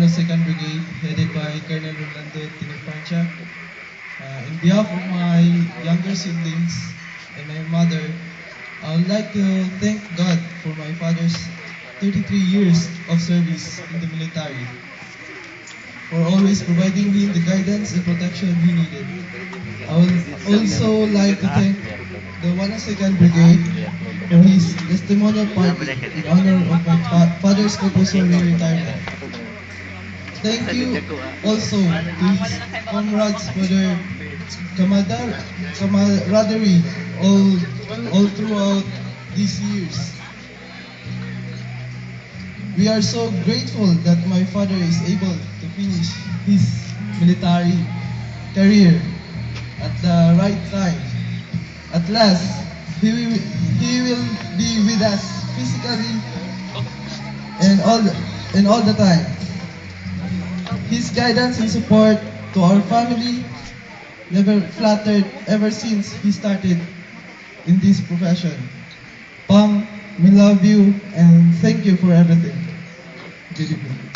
102nd Brigade, headed by Colonel Rolando Tinipancha. In behalf of my younger siblings and my mother, I would like to thank God for my father's 33 years of service in the military, for always providing him the guidance and protection he needed. I would also like to thank the 102nd Brigade for his testimonial party in honor of my father's compulsory retirement. Thank you also to his comrades for their camaraderie all throughout these years. We are so grateful that my father is able to finish his military career at the right time. At last, he will be with us physically and all the time. His guidance and support to our family never flattered ever since he started in this profession. Pang, we love you and thank you for everything. Good evening.